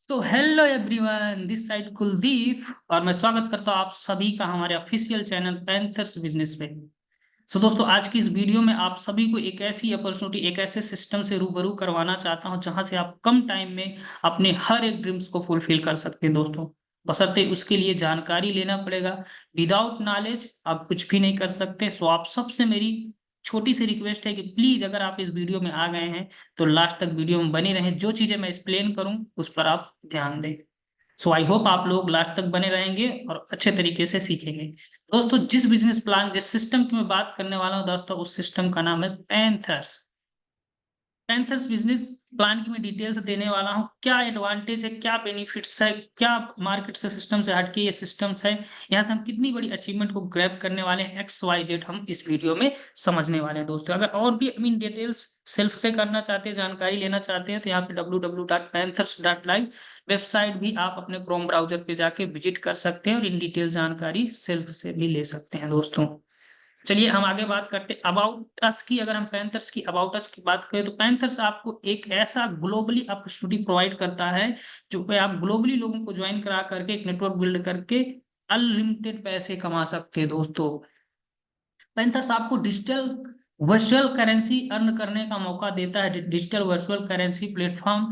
तो hello everyone, this side Kuldeep और मैं स्वागत करता हूँ आप सभी का हमारे ऑफिशियल चैनल पैंथर्स बिजनेस पे। दोस्तों, आज की इस वीडियो में आप सभी को एक ऐसी अपॉर्चुनिटी, एक ऐसे सिस्टम से रूबरू करवाना चाहता हूँ जहां से आप कम टाइम में अपने हर एक ड्रीम्स को फुलफिल कर सकते हैं दोस्तों। बशर्ते उसके लिए जानकारी लेना पड़ेगा। विदाउट नॉलेज आप कुछ भी नहीं कर सकते। सो आप सबसे मेरी छोटी सी रिक्वेस्ट है कि प्लीज अगर आप इस वीडियो में आ गए हैं तो लास्ट तक वीडियो में बने रहें। जो चीजें मैं एक्सप्लेन करूं उस पर आप ध्यान दें। सो आई होप आप लोग लास्ट तक बने रहेंगे और अच्छे तरीके से सीखेंगे। दोस्तों, जिस बिजनेस प्लान, जिस सिस्टम की मैं बात करने वाला हूँ दोस्तों, उस सिस्टम का नाम है पैंथर्स। पैंथर्स बिजनेस प्लान की मैं डिटेल्स देने वाला हूँ। क्या एडवांटेज है, क्या बेनिफिट्स है, क्या मार्केट से, सिस्टम से हटके ये सिस्टम्स है, यहाँ से हम कितनी बड़ी अचीवमेंट को ग्रैब करने वाले हैं, XYZ हम इस वीडियो में समझने वाले हैं दोस्तों। अगर और भी इन डिटेल्स सेल्फ से करना चाहते हैं, जानकारी लेना चाहते हैं, तो यहाँ पे www.panthers.live वेबसाइट भी आप अपने क्रोम ब्राउजर पे जाके विजिट कर सकते हैं और इन डिटेल जानकारी सेल्फ से भी ले सकते हैं दोस्तों। चलिए हम आगे बात करते हैं अबाउट अस की। अगर हम पैंथर्स की अबाउट अस की बात करें तो पैंथर्स आपको एक ऐसा ग्लोबली अपॉर्चुनिटी प्रोवाइड करता है जो पे आप ग्लोबली लोगों को ज्वाइन करा करके एक नेटवर्क बिल्ड करके अनलिमिटेड पैसे कमा सकते हैं दोस्तों। पैंथर्स आपको डिजिटल वर्चुअल करेंसी अर्न करने का मौका देता है। Digital virtual currency platform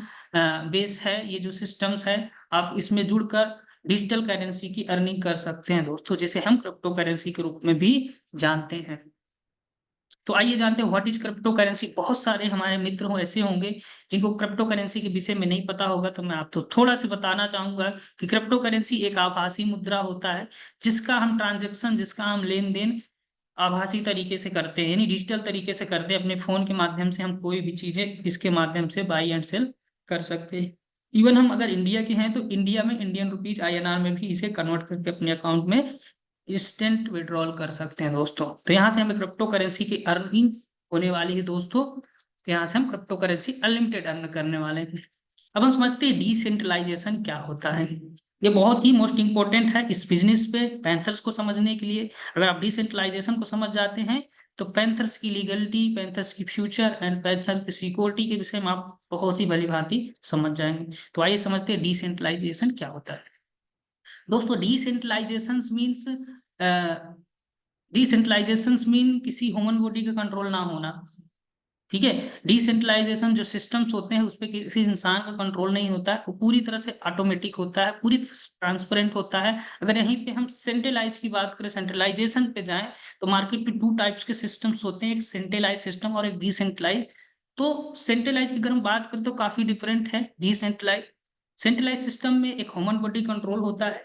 base है ये जो सिस्टम्स है। आप इसमें जुड़कर डिजिटल करेंसी की अर्निंग कर सकते हैं दोस्तों, जिसे हम क्रिप्टो करेंसी के रूप में भी जानते हैं। तो आइए जानते हैं व्हाट इज क्रिप्टो करेंसी। बहुत सारे हमारे मित्र हो ऐसे होंगे जिनको क्रिप्टो करेंसी के विषय में नहीं पता होगा, तो मैं आपको थोड़ा सा बताना चाहूंगा कि क्रिप्टो करेंसी एक आभासी मुद्रा होता है जिसका हम ट्रांजेक्शन, जिसका हम लेन देन आभासी तरीके से करते हैं, यानी डिजिटल तरीके से करते हैं। अपने फोन के माध्यम से हम कोई भी चीजें इसके माध्यम से बाई एंड सेल कर सकते हैं। इवन हम अगर इंडिया के हैं तो इंडिया में इंडियन रुपीज INR में भी इसे कन्वर्ट करके अपने अकाउंट में इंस्टेंट विड्रॉल कर सकते हैं दोस्तों। तो यहाँ से हमें क्रिप्टो करेंसी की अर्निंग होने वाली है दोस्तों। तो यहाँ से हम क्रिप्टो करेंसी अनलिमिटेड अर्न करने वाले हैं। अब हम समझते हैं डिसेंट्रलाइजेशन क्या होता है। ये बहुत ही मोस्ट इंपॉर्टेंट है इस बिजनेस पे पैंथर्स को समझने के लिए। अगर आप डिसेंट्रलाइजेशन को समझ जाते हैं तो पैंथर्स की लीगलिटी, पैंथर्स की फ्यूचर एंड पैंथर्स की सिक्योरिटी के विषय में आप बहुत ही भली भांति समझ जाएंगे। तो आइए समझते हैं डिसेंट्रलाइजेशन क्या होता है दोस्तों। डिसेंट्रलाइजेशन मीन किसी ह्यूमन बॉडी का कंट्रोल ना होना। ठीक है। डिसेंट्रलाइजेशन जो सिस्टम्स होते हैं उस पर किसी इंसान का कंट्रोल नहीं होता है, वो पूरी तरह से ऑटोमेटिक होता है, पूरी तरह से ट्रांसपेरेंट होता है। अगर यहीं पे हम सेंट्रलाइज की बात करें, सेंट्रलाइजेशन पे जाएं, तो मार्केट में 2 टाइप्स के सिस्टम्स होते हैं, एक सेंट्रलाइज सिस्टम और एक डिसेंट्रलाइज। तो सेंट्रलाइज की अगर हम बात करें तो काफी डिफरेंट है डिसेंट्रलाइज। सेंट्रलाइज सिस्टम में एक ह्यूमन बॉडी कंट्रोल होता है।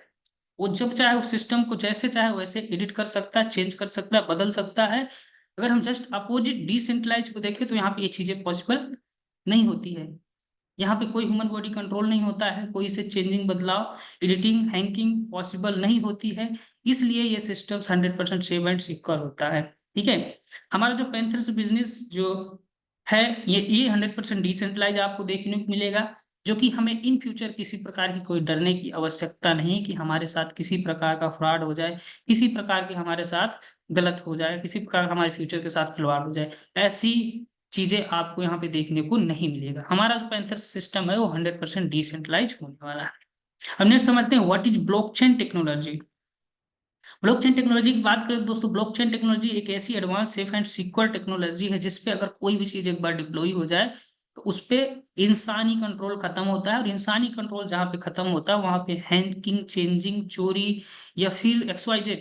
वो जब चाहे उस सिस्टम को जैसे चाहे वैसे एडिट कर सकता है, चेंज कर सकता है, बदल सकता है। अगर हम जस्ट अपोजिट डिसेंट्रलाइज को देखें तो यहाँ पे ये चीजें पॉसिबल नहीं होती है। यहाँ पे कोई ह्यूमन बॉडी कंट्रोल नहीं होता है, कोई से चेंजिंग, बदलाव, एडिटिंग, हैकिंग पॉसिबल नहीं होती है। इसलिए ये सिस्टम 100% सेफ एंड सिक्योर होता है। ठीक है। हमारा जो पैंथर्स बिजनेस जो है, ये 100% डिसेंट्रलाइज आपको देखने को मिलेगा, जो कि हमें इन फ्यूचर किसी प्रकार की कोई डरने की आवश्यकता नहीं कि हमारे साथ किसी प्रकार का फ्रॉड हो जाए, किसी प्रकार के हमारे साथ गलत हो जाए, किसी प्रकार का हमारे फ्यूचर के साथ खिलवाड़ हो जाए। ऐसी चीजें आपको यहाँ पे देखने को नहीं मिलेगा। हमारा जो पैंथर सिस्टम है वो 100% डिसेंट्रलाइज होने वाला है। अब नेक्स्ट समझते हैं what is blockchain technology. Blockchain technology की बात करें दोस्तों, ब्लॉकचेन टेक्नोलॉजी एक ऐसी advance, safe and secure technology है जिसपे अगर कोई भी चीज एक बार डिप्लॉय हो जाए तो उस पे इंसानी कंट्रोल खत्म होता है। और इंसानी कंट्रोल जहाँ पे खत्म होता है वहां पे हैकिंग, चेंजिंग, चोरी या फिर XYZ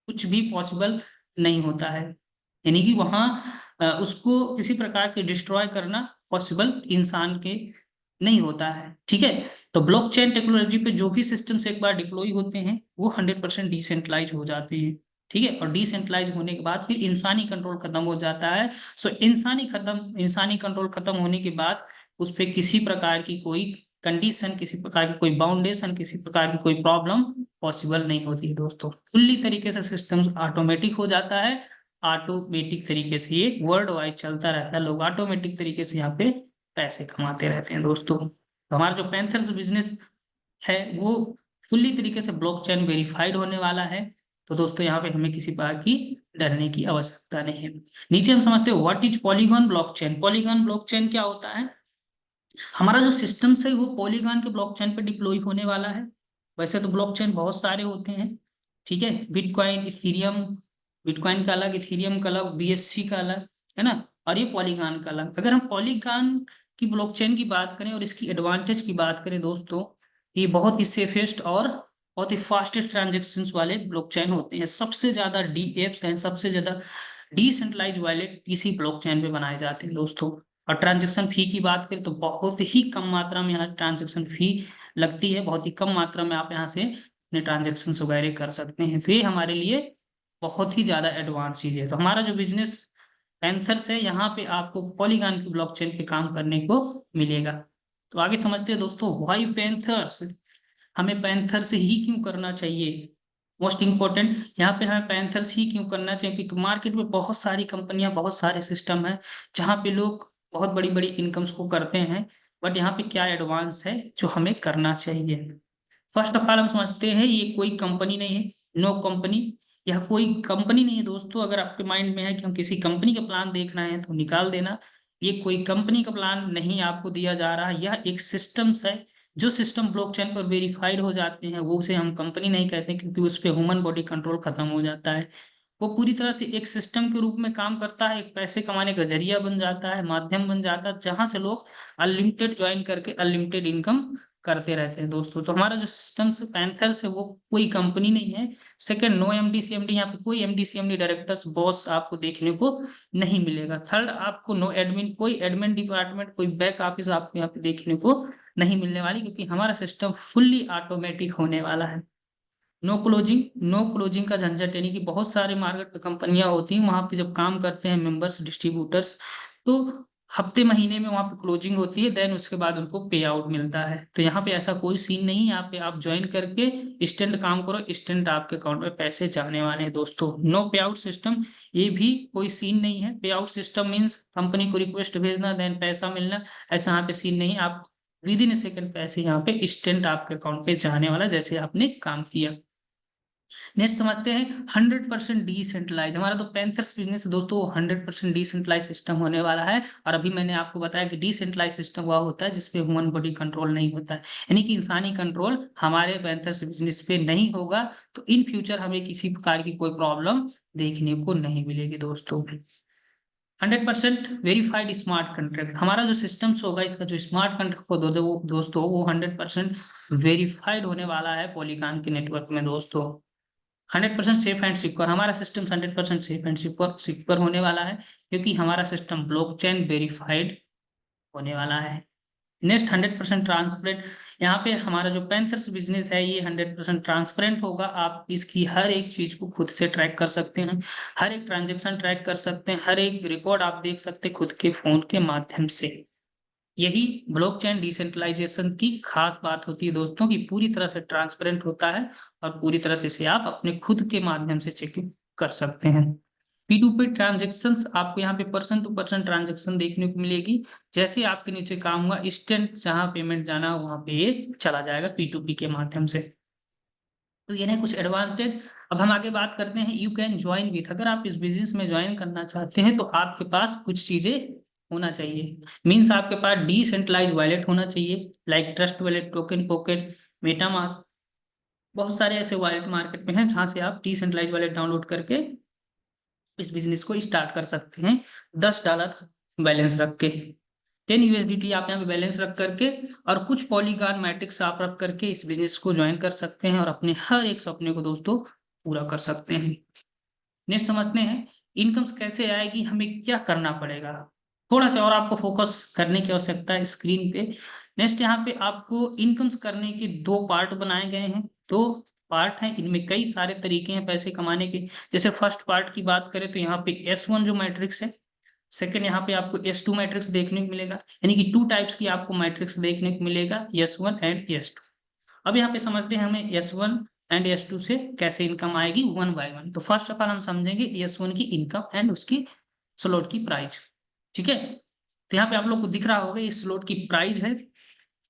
कुछ भी पॉसिबल नहीं होता है। यानी कि वहां उसको किसी प्रकार के डिस्ट्रॉय करना पॉसिबल इंसान के नहीं होता है। ठीक है। तो ब्लॉकचेन टेक्नोलॉजी पे जो भी सिस्टम्स एक बार डिप्लॉय होते हैं वो 100% डिसेंट्रलाइज हो जाते हैं। ठीक है। और डिसेंट्रलाइज होने के बाद फिर इंसानी कंट्रोल खत्म हो जाता है। सो इंसानी कंट्रोल खत्म होने के बाद उस पर किसी प्रकार की कोई कंडीशन, किसी प्रकार की कोई बाउंडेशन, किसी प्रकार की कोई प्रॉब्लम पॉसिबल नहीं होती है दोस्तों। फुल्ली तरीके से सिस्टम्स ऑटोमेटिक हो जाता है। ऑटोमेटिक तरीके से ये वर्ल्ड वाइड चलता रहता है। लोग ऑटोमेटिक तरीके से यहाँ पे पैसे कमाते रहते हैं दोस्तों। तो हमारा जो पैंथर्स बिजनेस है वो फुल्ली तरीके से ब्लॉकचेन वेरीफाइड होने वाला है। तो दोस्तों यहाँ पे हमें किसी प्रकार की डरने की आवश्यकता नहीं है। नीचे हम समझते हैं what is polygon blockchain. Polygon blockchain क्या होता है। हमारा जो सिस्टम है वो पॉलीगॉन के ब्लॉकचेन पे डिप्लॉय होने वाला है। वैसे तो ब्लॉकचेन बहुत सारे होते हैं, ठीक है, बिटकॉइन, इथीरियम, बिटकॉइन का अलग, इथीरियम का अलग, बीएससी का अलग, है ना, और ये पॉलीगॉन का अलग। अगर हम पॉलीगॉन की ब्लॉकचेन की बात करें और इसकी एडवांटेज की बात करें दोस्तों, ये बहुत ही सेफेस्ट और बहुत ही फास्टेस्ट ट्रांजेक्शन वाले ब्लॉकचेन होते हैं। सबसे ज्यादा डीएप्स हैं, सबसे ज्यादा डिसेंट्रलाइज वॉलेट इसी ब्लॉकचेन पे बनाए जाते हैं दोस्तों। और ट्रांजेक्शन फी की बात करें तो बहुत ही कम मात्रा में यहाँ ट्रांजेक्शन फी लगती है, बहुत ही कम मात्रा में आप यहाँ से अपने ट्रांजेक्शन वगैरह कर सकते हैं। तो ये हमारे लिए बहुत ही ज्यादा एडवांस चीज है। तो हमारा जो बिजनेस पैंथर्स है, यहाँ पे आपको पॉलीगॉन की ब्लॉकचेन पे काम करने को मिलेगा। तो आगे समझते हैं दोस्तों, व्हाई पैंथर्स, हमें पैंथर्स ही क्यों करना चाहिए। मोस्ट इंपॉर्टेंट, यहाँ पे हमें पैंथर्स ही क्यों करना चाहिए, क्योंकि मार्केट में बहुत सारी कंपनियां, बहुत सारे सिस्टम है जहाँ पे लोग बहुत बड़ी बड़ी इनकम्स को करते हैं। बट यहाँ पे क्या एडवांस है जो हमें करना चाहिए। फर्स्ट ऑफ ऑल हम समझते हैं ये कोई कंपनी नहीं है, नो कंपनी। यह कोई कंपनी नहीं है दोस्तों। अगर आपके माइंड में है कि हम किसी कंपनी का प्लान देखना है तो निकाल देना। ये कोई कंपनी का प्लान नहीं आपको दिया जा रहा है, यह एक सिस्टम्स है। जो सिस्टम ब्लॉकचेन पर वेरीफाइड हो जाते हैं वो उसे हम कंपनी नहीं कहते, क्योंकि उस पर ह्यूमन बॉडी कंट्रोल खत्म हो जाता है। वो पूरी तरह से एक सिस्टम के रूप में काम करता है, एक पैसे कमाने का जरिया बन जाता है, माध्यम बन जाता है, जहां से लोग अनलिमिटेड ज्वाइन करके अनलिमिटेड इनकम करते रहते हैं दोस्तों। तो हमारा जो सिस्टम से पैंथर्स है वो कोई कंपनी नहीं है। सेकंड, नो एमडी सीएमडी, यहाँ पे कोई एमडी सीएमडी डायरेक्टर्स बॉस आपको देखने को नहीं मिलेगा। थर्ड, आपको नो एडमिन, कोई एडमिन डिपार्टमेंट, कोई बैक ऑफिस आपको यहाँ पे देखने को नहीं मिलने वाली, क्योंकि हमारा सिस्टम फुल्ली ऑटोमेटिक होने वाला है। नो क्लोजिंग, नो क्लोजिंग का झंझट, यानी कि बहुत सारे मार्केट पे कंपनियां होती हैं, वहां पे जब काम करते हैं मेंबर्स, डिस्ट्रीब्यूटर्स, तो हफ्ते महीने में वहां पे क्लोजिंग होती है, देन उसके बाद उनको पे आउट मिलता है। तो यहाँ पे ऐसा कोई सीन नहीं है। यहाँ पे आप ज्वाइन करके इंस्टेंट काम करो, इंस्टेंट आपके अकाउंट में पैसे जाने वाले हैं दोस्तों। नो पे आउट सिस्टम, ये भी कोई सीन नहीं है। पे आउट सिस्टम मीन्स कंपनी को रिक्वेस्ट भेजना देन पैसा मिलना, ऐसा यहाँ पे सीन नहीं है। आप विद इन सेकंड पैसे यहाँ पे इंस्टेंट आपके अकाउंट पे जाने वाला, जैसे आपने काम किया। नेक्स्ट समझते हैं 100% डिसेंट्रलाइज। हमारा तो पैंथर्स बिजनेस दोस्तों 100% डिसेंट्रलाइज सिस्टम होने वाला है। और अभी मैंने आपको बताया कि डिसेंट्रलाइज सिस्टम वह होता है जिसपे ह्यूमन बॉडी कंट्रोल नहीं होता है, यानी कि इंसानी कंट्रोल हमारे पैंथर्स बिजनेस पे नहीं होगा। तो इन फ्यूचर हमें किसी प्रकार की कोई प्रॉब्लम देखने को नहीं मिलेगी दोस्तों। 100% वेरीफाइड स्मार्ट कॉन्ट्रैक्ट, हमारा जो सिस्टम्स होगा इसका जो स्मार्ट कॉन्ट्रैक्ट हो दो दोस्तों, वो 100% वेरीफाइड होने वाला है पॉलीगॉन के नेटवर्क में दोस्तों। 100% सेफ एंड सिक्योर, हमारा सिस्टम 100% सेफ एंड सिक्योर होने वाला है, क्योंकि हमारा सिस्टम ब्लॉकचेन वेरीफाइड होने वाला है। Next, 100% transparent. यहाँ पे हमारा जो पैंथर्स बिजनेस है ये 100% ट्रांसपेरेंट होगा। आप इसकी हर एक चीज को खुद से ट्रैक कर सकते हैं, हर एक ट्रांजेक्शन ट्रैक कर सकते हैं, हर एक रिकॉर्ड आप देख सकते हैं खुद के फोन के माध्यम से। यही ब्लॉकचेन डिसेंट्रलाइजेशन की खास बात होती है दोस्तों, कि पूरी तरह से ट्रांसपेरेंट होता है और पूरी तरह से इसे आप अपने खुद के माध्यम से चेक कर सकते हैं। P2P ट्रांजेक्शन्स, आपको यहाँ पे पर्सन टू पर्सन ट्रांजेक्शन देखने को मिलेगी। जैसे आपके नीचे काम हुआ, इंस्टेंट जहां पेमेंट जाना हो वहां पे ये चला जाएगा P2P के माध्यम से। तो ये है कुछ एडवांटेज। अब हम आगे बात करते हैं यू कैन ज्वाइन विथ, अगर आप इस बिजनेस में ज्वाइन करना चाहते हैं तो आपके पास कुछ चीजें होना चाहिए। मीन्स आपके पास डिसेंट्रलाइज वॉलेट होना चाहिए, like trust wallet, token pocket, MetaMask. बहुत सारे ऐसे वॉलेट मार्केट में हैं जहां से आप डिसेंट्रलाइज वॉलेट डाउनलोड करके इस बिजनेस को स्टार्ट कर सकते हैं। $10 बैलेंस रख के, 10 USDT आप यहाँ पे बैलेंस रख करके और कुछ पॉलीगॉन मैट्रिक्स आप रख करके इस बिजनेस को ज्वाइन कर सकते हैं और अपने हर एक सपने को दोस्तों पूरा कर सकते हैं। नेक्स्ट समझते हैं इनकम्स कैसे आएगी, हमें क्या करना पड़ेगा। थोड़ा सा और आपको फोकस करने की आवश्यकता है स्क्रीन पे। नेक्स्ट, यहाँ पे आपको इनकम्स करने के दो पार्ट बनाए गए हैं, दो पार्ट हैं, इनमें कई सारे तरीके हैं पैसे कमाने के। जैसे फर्स्ट पार्ट की बात करें तो यहाँ पे S1 जो मैट्रिक्स है, सेकेंड यहाँ पे आपको S2 मैट्रिक्स देखने को मिलेगा, यानी कि 2 टाइप्स की आपको मैट्रिक्स देखने को मिलेगा, S1 एंड S2। अब यहाँ पे समझते हैं हमें S1 एंड S2 से कैसे इनकम आएगी वन बाय वन। तो फर्स्ट ऑफ ऑल हम समझेंगे S1 की इनकम एंड उसकी स्लॉट की प्राइस, ठीक है। तो यहाँ पे आप लोग को दिख रहा होगा ये स्लॉट की प्राइस है।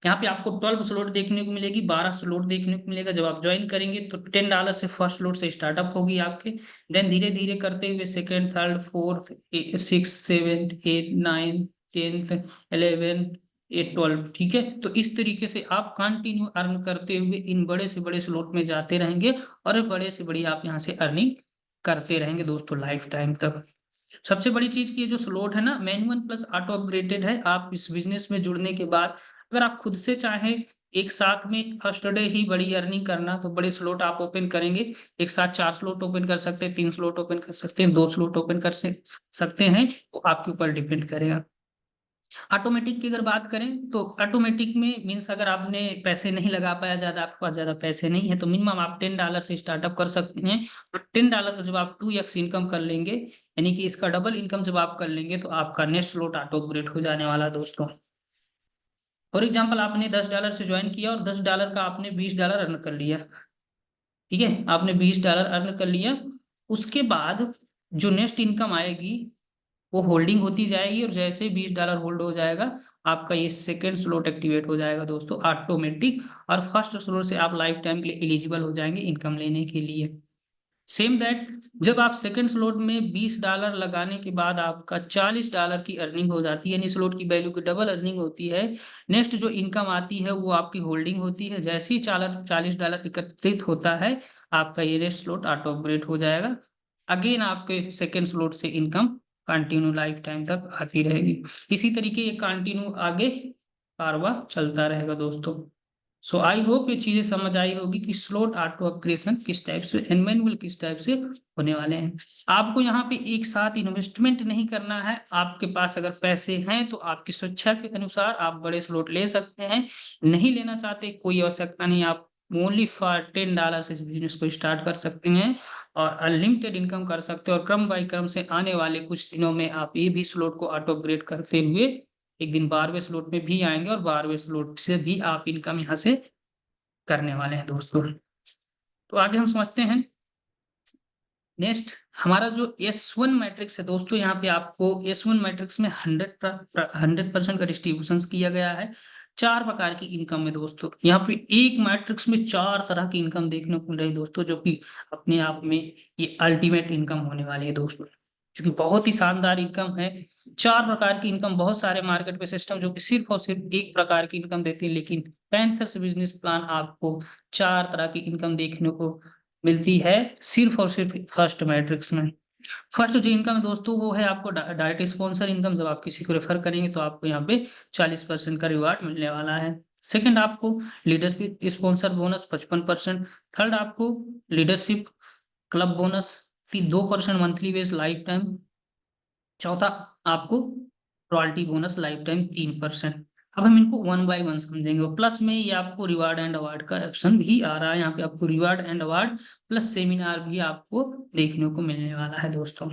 यहाँ पे आपको 12 स्लॉट देखने को मिलेगी, 12 स्लॉट देखने को मिलेगा। जब आप ज्वाइन करेंगे तो $10 से फर्स्ट स्लॉट से स्टार्टअप होगी आपके, देन धीरे धीरे करते हुए second, third, fourth, six, seventh, eight, nine, 10th, 11, A12, ठीक है। तो इस तरीके से आप कंटिन्यू अर्न करते हुए इन बड़े से बड़े स्लॉट में जाते रहेंगे और बड़े से बड़ी आप यहाँ से अर्निंग करते रहेंगे दोस्तों लाइफ टाइम तक। सबसे बड़ी चीज की ये जो स्लॉट है ना, मैनुअल प्लस ऑटो अपग्रेडेड है। आप इस बिजनेस में जुड़ने के बाद अगर आप खुद से चाहें एक साथ में फर्स्ट डे ही बड़ी अर्निंग करना, तो बड़े स्लॉट आप ओपन करेंगे। एक साथ 4 स्लॉट ओपन कर सकते हैं, 3 स्लॉट ओपन कर सकते हैं, 2 स्लॉट ओपन कर सकते हैं, वो आपके ऊपर डिपेंड करेगा। ऑटोमेटिक की अगर बात करें तो ऑटोमेटिक में मीन्स अगर आपने पैसे नहीं लगा पाया, ज्यादा आपके पास ज्यादा पैसे नहीं है, तो मिनिमम आप $10 से स्टार्टअप कर सकते हैं। और $10 को जब आप 2x इनकम कर लेंगे, यानी कि इसका डबल इनकम जब आप कर लेंगे, तो आपका नेक्स्ट स्लॉट ऑटो अपग्रेड हो जाने वाला है दोस्तों। फॉर एग्जाम्पल आपने $10 से ज्वाइन किया और $10 का आपने $20 अर्न कर लिया, ठीक है, आपने $20 अर्न कर लिया। उसके बाद जो नेक्स्ट इनकम आएगी वो होल्डिंग होती जाएगी, और जैसे ही $20 होल्ड हो जाएगा, आपका ये सेकंड स्लॉट एक्टिवेट हो जाएगा दोस्तों ऑटोमेटिक। और फर्स्ट स्लॉट से आप लाइफ टाइम के लिए एलिजिबल हो जाएंगे इनकम लेने के लिए। सेम दैट, जब आप सेकंड स्लॉट में $20 लगाने के बाद आपका $40 की अर्निंग हो जाती है, यानी स्लॉट की वैल्यू की डबल अर्निंग होती है। नेक्स्ट जो इनकम आती है वो आपकी होल्डिंग होती है। जैसे ही $40 एकत्रित होता है, आपका ये नेक्स्ट स्लॉट ऑटो अपग्रेड हो जाएगा। अगेन आपके सेकेंड स्लॉट से इनकम कंटिन्यू लाइफ टाइम तक आती रहेगी। इसी तरीके ये कंटिन्यू आगे कारवा चलता रहेगा दोस्तों। सो आई होप ये चीजें समझ आई होगी कि स्लॉट ऑटो अपग्रेशन किस टाइप से एंड मैनुअल किस टाइप से होने वाले हैं। आपको यहाँ पे एक साथ इन्वेस्टमेंट नहीं करना है। आपके पास अगर पैसे हैं तो आपकी स्वेच्छा के अनुसार आप बड़े स्लॉट ले सकते हैं। नहीं लेना चाहते, कोई आवश्यकता नहीं, आप ओनली फॉर $10 से इस बिजनेस को स्टार्ट कर सकते हैं और अनलिमिटेड इनकम कर सकते हैं। और क्रम बाय क्रम से आने वाले कुछ दिनों में आप ये भी स्लॉट को ऑटो अपग्रेड करते हुए एक दिन 12वें स्लॉट में भी आएंगे और 12वें स्लॉट से भी आप इनकम यहाँ से करने वाले हैं दोस्तों। तो आगे हम समझते हैं। नेक्स्ट हमारा जो S1 मैट्रिक्स है दोस्तों, यहाँ पे आपको S1 मैट्रिक्स में 100% का डिस्ट्रीब्यूशन किया गया है। 4 प्रकार की इनकम है दोस्तों। यहाँ पे एक मैट्रिक्स में 4 तरह की इनकम देखने को मिल रही है दोस्तों, जो कि अपने आप में ये अल्टीमेट इनकम होने वाली है दोस्तों, जो कि बहुत ही शानदार इनकम है। 4 प्रकार की इनकम, बहुत सारे मार्केट पे सिस्टम जो कि सिर्फ और सिर्फ एक प्रकार की इनकम देते हैं, लेकिन पैंथर्स बिजनेस प्लान आपको 4 तरह की इनकम देखने को मिलती है सिर्फ और सिर्फ फर्स्ट मैट्रिक्स में। फर्स्ट जो इनकम है दोस्तों वो है आपको डायरेक्ट स्पॉन्सर इनकम। जब आप किसी को रेफर करेंगे तो आपको यहाँ पे 40% का रिवार्ड मिलने वाला है। सेकंड आपको लीडरशिप स्पॉन्सर बोनस 55%। थर्ड आपको leadership club bonus 2% monthly base life time. चौथा आपको रॉयल्टी बोनस लाइफ टाइम 3%। अब हम इनको वन बाय वन समझेंगे। प्लस में ये आपको रिवार्ड एंड अवार्ड का ऑप्शन भी आ रहा है। यहाँ पे आपको reward and award plus seminar भी आपको देखने को मिलने वाला है दोस्तों।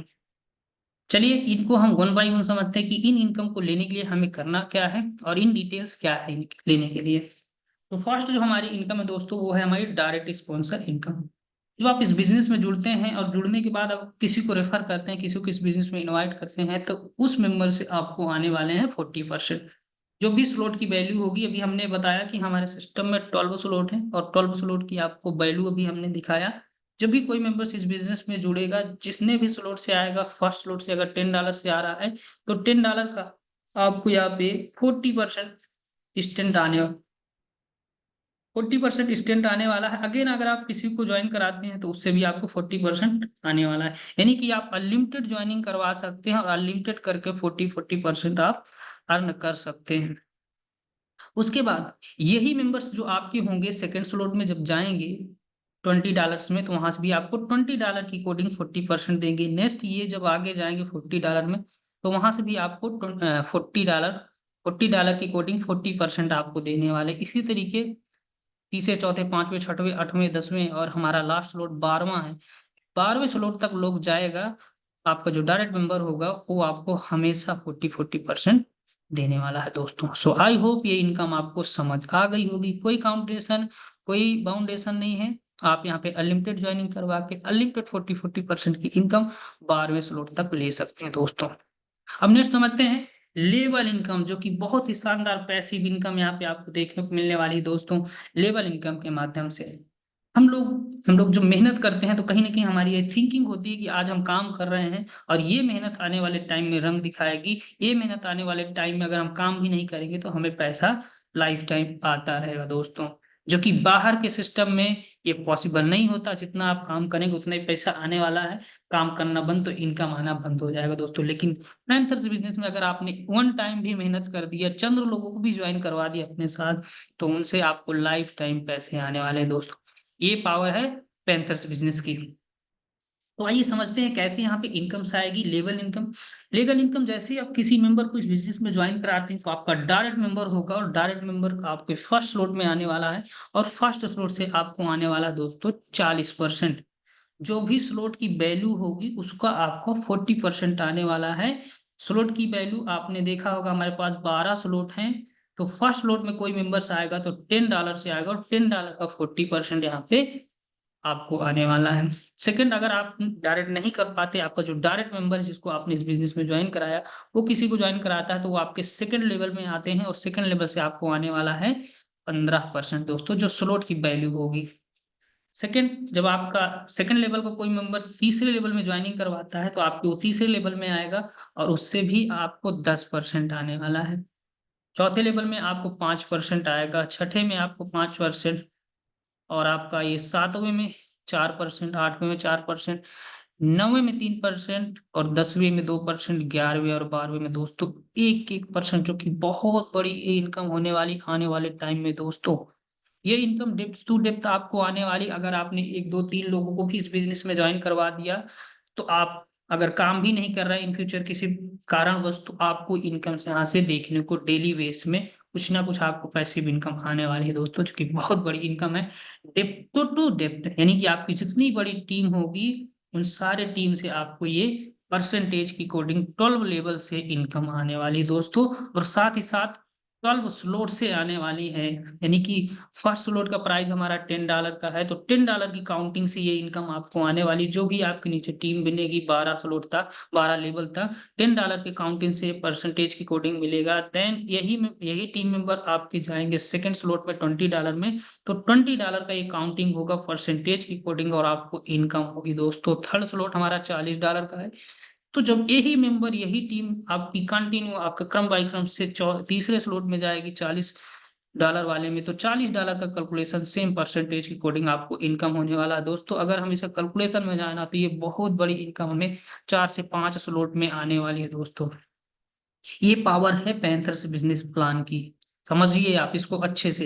चलिए इनको हम वन बाय वन समझते हैं कि इन इनकम को लेने के लिए हमें करना क्या है और इन डिटेल्स क्या है लेने के लिए। तो फर्स्ट जो हमारी इनकम है दोस्तों वो है हमारी डायरेक्ट स्पॉन्सर इनकम। जब आप इस बिजनेस में जुड़ते हैं और जुड़ने के बाद आप किसी को रेफर करते हैं, किसी को इस बिजनेस में इनवाइट करते हैं, तो उस मेंबर से आपको आने वाले हैं 40%। जो भी स्लॉट की वैल्यू होगी, अभी हमने बताया कि हमारे सिस्टम में 12 स्लॉट है और 12 स्लॉट की आपको वैल्यू अभी हमने दिखाया। जब भी कोई मेंबर्स इस बिजनेस में जुड़ेगा, जिसने भी स्लॉट से आएगा, फर्स्ट स्लॉट से अगर $10 से आ रहा है तो $10 का आपको यहाँ पे 40% स्टेंट आने 40% स्टेंट आने वाला है। अगेन अगर आप किसी को ज्वाइन कराते हैं तो उससे भी आपको 40% आने वाला है। यानी कि आप अनलिमिटेड ज्वाइनिंग करवा सकते हैं और अनलिमिटेड करके 40% आप अर्न कर सकते हैं। उसके बाद यही मेंबर्स जो आपके होंगे सेकेंड स्लॉट में जब जाएंगे $20 में, तो वहां से भी आपको $20 की कोडिंग 40% देंगे। नेक्स्ट ये जब आगे जाएंगे $40 में, तो वहां से भी आपको $40 की कोडिंग 40% आपको देने वाले। इसी तरीके तीसरे चौथे पांचवें छठवें आठवें 10वें और हमारा लास्ट स्लॉट 12वां है। 12वें स्लॉट तक लोग जाएगा, आपका जो डायरेक्ट मेंबर होगा वो आपको हमेशा 40% देने वाला है दोस्तों। सो आई होप ये इनकम आपको समझ आ गई होगी। कोई काउंटेशन कोई बाउंडेशन नहीं है। आप यहाँ पे अनलिमिटेड ज्वाइनिंग करवा के अनलिमिटेड 40% की इनकम 12वें स्लॉट तक ले सकते हैं दोस्तों। अब नेक्स्ट समझते हैं लेवल इनकम, जो कि बहुत ही शानदार पैसिव इनकम यहाँ पे आपको देखने को मिलने वाली है दोस्तों, लेवल इनकम के माध्यम से। हम लोग जो मेहनत करते हैं तो कहीं ना कहीं हमारी ये थिंकिंग होती है कि आज हम काम कर रहे हैं और ये मेहनत आने वाले टाइम में रंग दिखाएगी, ये मेहनत आने वाले टाइम में अगर हम काम भी नहीं करेंगे तो हमें पैसा लाइफ टाइम आता रहेगा दोस्तों। जो कि बाहर के सिस्टम में ये पॉसिबल नहीं होता, जितना आप काम करेंगे उतना ही पैसा आने वाला है। काम करना बंद तो इनकम आना बंद हो जाएगा दोस्तों। लेकिन पैंथर्स बिजनेस में अगर आपने वन टाइम भी मेहनत कर दिया, चंद लोगों को भी ज्वाइन करवा दिया अपने साथ, तो उनसे आपको लाइफ टाइम पैसे आने वाले हैं दोस्तों। ये पावर है पैंथर्स बिजनेस की। तो आइए समझते हैं कैसे यहाँ पे इनकम से आएगी। लेवल इनकम, लीगल इनकम, जैसे ही आप किसी मेंबर को इस बिजनेस में ज्वाइन कराते हैं तो आपका डायरेक्ट मेंबर होगा और डायरेक्ट मेंबर आपके फर्स्ट स्लॉट में आने वाला है। और फर्स्ट स्लॉट से आपको आने वाला दोस्तों 40%। जो भी स्लॉट की वैल्यू होगी उसका आपको 40% आने वाला है। स्लॉट की वैल्यू आपने देखा होगा, हमारे पास 12 स्लॉट हैं, तो फर्स्ट स्लॉट में कोई मेंबर्स आएगा तो $10 से आएगा और $10 का 40% यहाँ पे आपको आने वाला है। सेकंड, अगर आप डायरेक्ट नहीं कर पाते, आपका जो डायरेक्ट मेंबर है जिसको आपने इस बिजनेस में ज्वाइन कराया वो किसी को ज्वाइन कराता है तो वो आपके सेकंड लेवल में आते हैं और सेकंड लेवल से आपको आने वाला है 15% दोस्तों, जो स्लॉट की वैल्यू होगी। सेकंड, जब आपका सेकंड लेवल को कोई मेंबर तीसरे लेवल में ज्वाइनिंग करवाता है तो आपको वो तीसरे लेवल में आएगा और उससे भी आपको 10% आने वाला है। चौथे लेवल में आपको 5% आएगा, छठे में आपको 5%, और आपका ये सातवें में 4%, आठवें में 4%, नौवें में 3% और 10वें में 2%, 11वें और 12वें में दोस्तों 1-1%, जो कि बहुत बड़ी इनकम होने वाली आने वाले टाइम में दोस्तों। ये इनकम डेप्थ टू डेप्थ आपको आने वाली, अगर आपने 1 2 3 लोगों को भी इस बिजनेस में ज्वाइन करवा दिया तो आप अगर काम भी नहीं कर रहे इन फ्यूचर किसी कारणवश, तो आपको इनकम से यहाँ से देखने को डेली बेस में कुछ ना कुछ आपको पैसिव इनकम आने वाली है दोस्तों, जो कि बहुत बड़ी इनकम है। डेप्थ टू डेप्थ, यानी कि आपकी जितनी बड़ी टीम होगी उन सारे टीम से आपको ये परसेंटेज की कोडिंग 12 लेवल से इनकम आने वाली दोस्तों। और साथ ही साथ 12 स्लॉट से आने वाली है, यानी कि फर्स्ट स्लॉट का प्राइस हमारा $10 का है तो $10 की काउंटिंग से ये इनकम आपको आने वाली। जो भी आपके नीचे टीम बनेगी 12 स्लॉट तक, 12 लेवल तक, $10 के काउंटिंग से परसेंटेज की कोडिंग मिलेगा। देन यही टीम मेंबर आपके जाएंगे सेकंड स्लॉट में $20 में, तो $20 का ये काउंटिंग होगा परसेंटेज की कोडिंग और आपको इनकम होगी दोस्तों। थर्ड स्लॉट हमारा $40 का है, तो जब यही मेंबर यही टीम आपकी कंटिन्यू आपका क्रम बाई क्रम से तीसरे स्लॉट में जाएगी $40 वाले में, तो $40 का कैलकुलेशन सेम परसेंटेज की कोडिंग आपको इनकम होने वाला है दोस्तों। अगर हम इसे कैलकुलेशन में जाना तो ये बहुत बड़ी इनकम हमें 4 से 5 स्लॉट में आने वाली है दोस्तों। ये पावर है पैंथर्स बिजनेस प्लान की, समझिए आप इसको अच्छे से,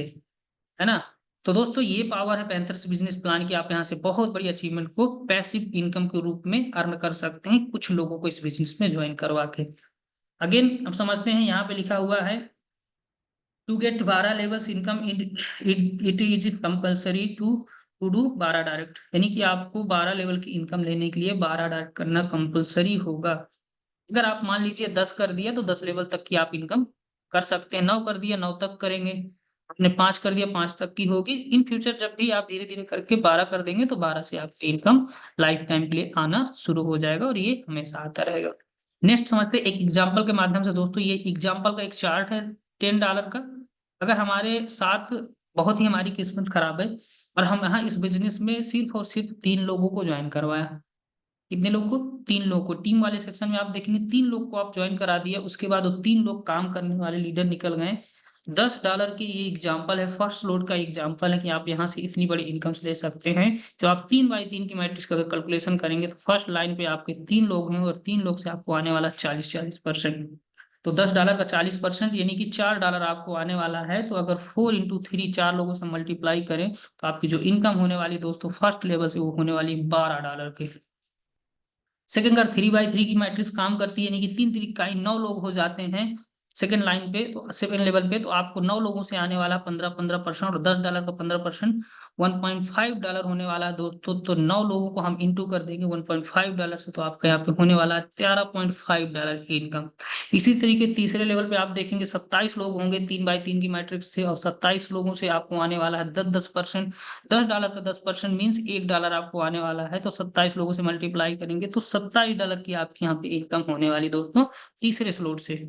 है ना। तो दोस्तों ये पावर है पैंथर्स बिजनेस प्लान की, आप यहाँ से बहुत बड़ी अचीवमेंट को पैसिव इनकम के रूप में अर्न कर सकते हैं कुछ लोगों को इस बिजनेस में ज्वाइन करवा के। अगेन अब समझते हैं, यहाँ पे लिखा हुआ है to get 12 levels income it is compulsory to do 12 direct, यानी कि आपको 12 लेवल की इनकम लेने के लिए 12 डायरेक्ट करना कंपल्सरी होगा। अगर आप मान लीजिए 10 कर दिया तो 10 लेवल तक की आप इनकम कर सकते हैं, 9 कर दिया 9 तक करेंगे, आपने 5 कर दिया 5 तक की होगी। इन फ्यूचर जब भी आप धीरे धीरे करके 12 कर देंगे तो 12 से आपकी इनकम लाइफ टाइम के लिए आना शुरू हो जाएगा और ये हमेशा आता रहेगा। नेक्स्ट समझते हैं एक एग्जाम्पल के माध्यम से दोस्तों। ये एग्जाम्पल का एक चार्ट है $10 का। अगर हमारे साथ बहुत ही हमारी किस्मत खराब है और हम यहाँ इस बिजनेस में सिर्फ और सिर्फ 3 लोगों को ज्वाइन करवाया, कितने लोग को? 3 लोग को। टीम वाले सेक्शन में आप देखेंगे 3 लोग को आप ज्वाइन करा दिया, उसके बाद वो 3 लोग काम करने वाले लीडर निकल गए। $10 की ये एग्जाम्पल है, फर्स्ट लोड का एग्जाम्पल है कि आप यहाँ से इतनी बड़ी इनकम ले सकते हैं। जो आप 3x3 की मैट्रिक्स का अगर कैलकुलेशन करेंगे तो फर्स्ट लाइन पे आपके 3 लोग हैं और 3 लोग से आपको आने वाला 40% तो $10 का 40% यानी कि $4 आपको आने वाला है। तो अगर 4 × 3 4 लोगों से मल्टीप्लाई करें तो आपकी जो इनकम होने वाली दोस्तों फर्स्ट लेवल से वो होने वाली $12 के। सेकंड अगर 3x3 की मैट्रिक्स काम करती है, यानी कि 3 3 9 लोग हो जाते हैं सेकंड लाइन पे, तो सेकंड लेवल पे, तो आपको 9 लोगों से आने वाला 15% और $10 का 15% $1.5 होने वाला है दोस्तों। तो 9 लोगों को हम इंटू कर देंगे $1.5 से, तो आपका यहाँ पे होने वाला है $13.5 की इनकम। इसी तरीके तीसरे लेवल पे आप देखेंगे 27 लोग होंगे 3x3 की मैट्रिक्स से और 27 लोगों से आपको आने वाला है 10% $10 का 10% मीन्स $1 आपको आने वाला है। तो 27 लोगों से मल्टीप्लाई करेंगे तो $27 की आपके यहाँ पे इनकम होने वाली दोस्तों तीसरे स्लॉट से।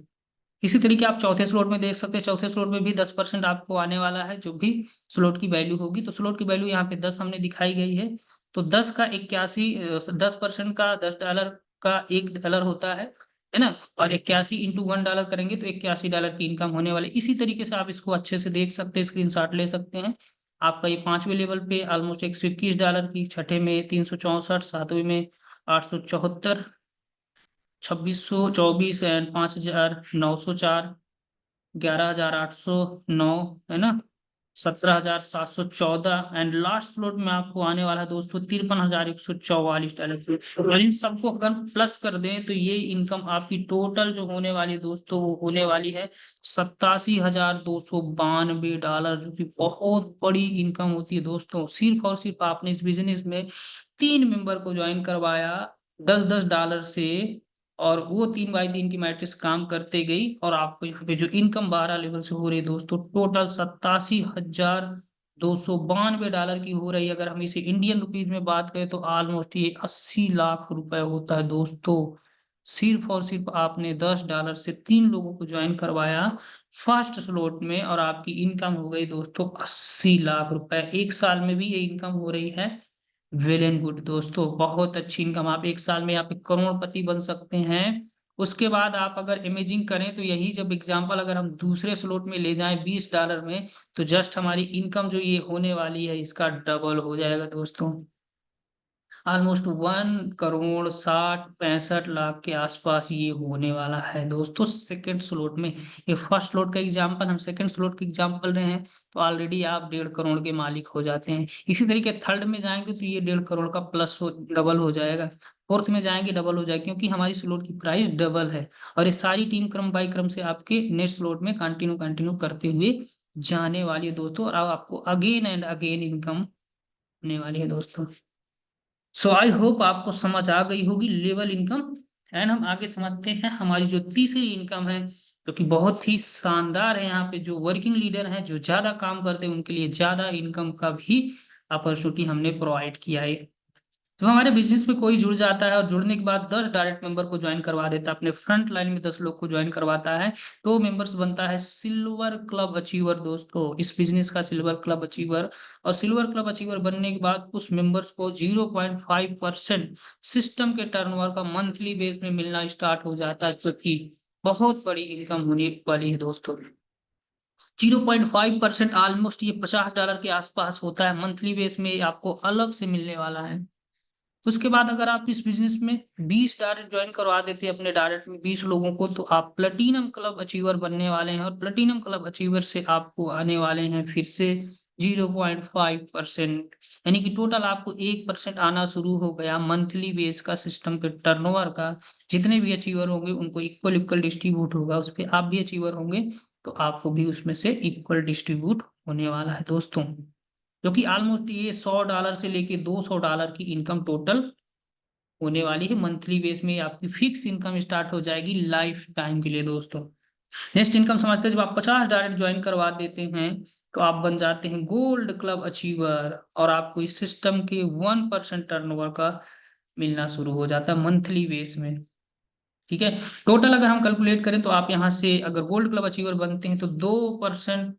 इसी तरीके आप चौथे स्लॉट में देख सकते हैं, चौथे स्लॉट में भी 10% आपको आने वाला है, जो भी स्लॉट की वैल्यू होगी। तो स्लॉट की वैल्यू यहाँ पे 10 हमने दिखाई गई है। तो 10 का 81, 10% का $10 का $1 होता है ना। और 81 इंटू $1 करेंगे तो $81 की इनकम होने वाली। इसी तरीके से आप इसको अच्छे से देख सकते हैं, स्क्रीनशॉट ले सकते हैं। आपका ये 5वें लेवल पे ऑलमोस्ट $121 की, छठे में 364, सातवें में 874, 2624 एंड 5904, 11809, है ना, 17714 एंड लास्ट स्लॉट में आपको आने वाला है दोस्तों $53,144। और इन सबको अगर प्लस कर दें तो ये इनकम आपकी टोटल जो होने वाली है दोस्तों, वो होने वाली है $87,292, जो कि बहुत बड़ी इनकम होती है दोस्तों। सिर्फ और सिर्फ आपने इस बिजनेस में 3 मेंबर को ज्वाइन करवाया $10-10 से, और वो 3x3 की मैट्रिक्स काम करते गई, और आपको यहाँ पे जो इनकम 12 लेवल से हो रही है दोस्तों, टोटल $87,292 की हो रही है। अगर हम इसे इंडियन रुपीज में बात करें तो ऑलमोस्ट ये 80 लाख रुपए होता है दोस्तों। सिर्फ और सिर्फ आपने $10 से 3 लोगों को ज्वाइन करवाया फर्स्ट स्लॉट में, और आपकी इनकम हो गई दोस्तों 80 लाख रुपए। एक साल में भी ये इनकम हो रही है। वेल एंड गुड दोस्तों, बहुत अच्छी इनकम। आप एक साल में आप एक करोड़पति बन सकते हैं। उसके बाद आप अगर इमेजिन करें तो यही जब एग्जांपल अगर हम दूसरे स्लॉट में ले जाएं $20 में, तो जस्ट हमारी इनकम जो ये होने वाली है इसका डबल हो जाएगा दोस्तों। ऑलमोस्ट 1,60,65,लाख के आसपास ये होने वाला है दोस्तों सेकंड स्लॉट में। ये फर्स्ट स्लॉट का एग्जांपल, हम सेकंड स्लॉट का एग्जांपल रहे हैं, तो ऑलरेडी आप 1.5 करोड़ के मालिक हो जाते हैं। इसी तरीके थर्ड में जाएंगे तो ये 1.5 करोड़ का प्लस डबल हो जाएगा। फोर्थ में जाएंगे डबल हो जाएगा, क्योंकि हमारी स्लॉट की प्राइस डबल है। और ये सारी टीम क्रम बाई क्रम से आपके नेक्स्ट स्लॉट में कंटिन्यू कंटिन्यू करते हुए जाने वाली है दोस्तों, और अब आपको अगेन एंड अगेन इनकम होने वाली है दोस्तों। सो आई होप आपको समझ आ गई होगी लेवल इनकम। एंड हम आगे समझते हैं हमारी जो तीसरी इनकम है, जो कि बहुत ही शानदार है। यहाँ पे जो वर्किंग लीडर हैं, जो ज्यादा काम करते हैं, उनके लिए ज्यादा इनकम का भी अपॉर्चुनिटी हमने प्रोवाइड किया है। तो हमारे बिजनेस में कोई जुड़ जाता है और जुड़ने के बाद 10 डायरेक्ट मेंबर को ज्वाइन करवा देता है, अपने फ्रंट लाइन में 10 लोग को ज्वाइन करवाता है, तो मेंबर्स बनता है सिल्वर क्लब अचीवर दोस्तों, इस बिजनेस का सिल्वर क्लब अचीवर। और सिल्वर क्लब अचीवर बनने के बाद उस मेंबर्स को 0.5% सिस्टम के टर्नओवर का मंथली बेस में मिलना स्टार्ट हो जाता है, जो कि बहुत बड़ी इनकम होने वाली है दोस्तों। 0.5% ऑलमोस्ट ये $50 के आसपास होता है मंथली बेस में, आपको अलग से मिलने वाला है। उसके बाद अगर आप इस बिजनेस में 20 डायरेक्ट ज्वाइन करवा देते हैं अपने डायरेक्ट में 20 लोगों को, तो आप प्लेटिनम क्लब अचीवर बनने वाले हैं, और प्लेटिनम क्लब अचीवर से आपको आने वाले हैं फिर से 0.5%, यानी कि टोटल आपको 1% आना शुरू हो गया मंथली बेस का सिस्टम के टर्नओवर का। जितने भी अचीवर होंगे उनको इक्वल इक्वल डिस्ट्रीब्यूट होगा, उस पर आप भी अचीवर होंगे तो आपको भी उसमें से इक्वल डिस्ट्रीब्यूट होने वाला है दोस्तों। जो कि ऑलमोस्ट ये $100 से लेके $200 की इनकम टोटल होने वाली है मंथली बेस में। आपकी फिक्स इनकम स्टार्ट हो जाएगी लाइफ टाइम के लिए दोस्तों। नेक्स्ट इनकम समझते हैं, जब आप 50 डायरेक्ट ज्वाइन करवा देते हैं तो आप बन जाते हैं गोल्ड क्लब अचीवर, और आपको इस सिस्टम के 1% टर्नओवर का मिलना शुरू हो जाता है मंथली बेस में। ठीक है, टोटल अगर हम कैलकुलेट करें तो आप यहाँ से अगर गोल्ड क्लब अचीवर बनते हैं तो 2%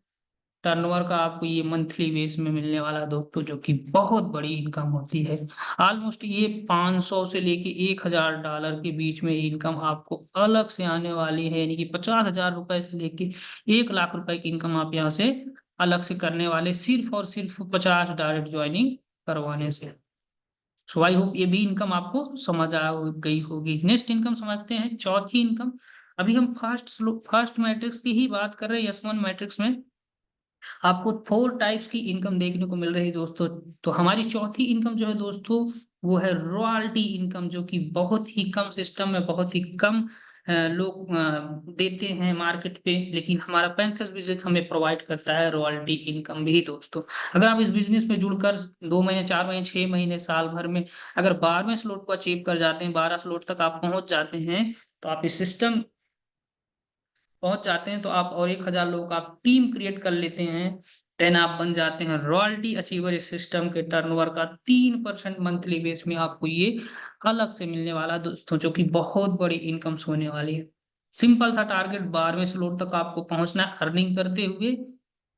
टर्नओवर का आपको ये मंथली बेस में मिलने वाला है दोस्तों, जो कि बहुत बड़ी इनकम होती है। ऑलमोस्ट ये 500 से लेके $1,000 के बीच में इनकम आपको अलग से आने वाली है, यानी कि 50,000 रुपए से लेके 1 लाख रुपए की इनकम आप यहाँ से अलग से करने वाले, सिर्फ और सिर्फ 50 डायरेक्ट ज्वाइनिंग करवाने से। सो आई होप ये भी इनकम आपको समझ आ गई होगी। नेक्स्ट इनकम समझते हैं, चौथी इनकम। अभी हम फर्स्ट मैट्रिक्स की ही बात कर रहे हैं, S1 मैट्रिक्स में आपको 4 टाइप्स की इनकम देखने को मिल रही है दोस्तों। तो हमारी चौथी इनकम जो है दोस्तों, वो है रॉयल्टी इनकम, जो कि बहुत ही कम सिस्टम में बहुत ही कम लोग देते हैं मार्केट पे, लेकिन हमारा पैंथर्स बिजनेस हमें प्रोवाइड करता है रॉयल्टी इनकम भी दोस्तों। अगर आप इस बिजनेस में जुड़कर 2 महीने, 4 महीने, 6 महीने, साल भर में अगर 12वें स्लॉट को अचीव कर जाते हैं, 12 स्लॉट तक आप पहुंच जाते हैं, तो आप इस सिस्टम पहुंच जाते हैं, तो आप और 1,000 लोगों का आप टीम क्रिएट कर लेते हैं, देन आप बन जाते हैं रॉयल्टी अचीवर। इस सिस्टम के टर्नओवर का 3% मंथली बेस में आपको ये अलग से मिलने वाला दोस्तों, जो कि बहुत बड़ी इनकम होने वाली है। सिंपल सा टारगेट 12वें स्लॉट तक आपको पहुंचना है अर्निंग करते हुए,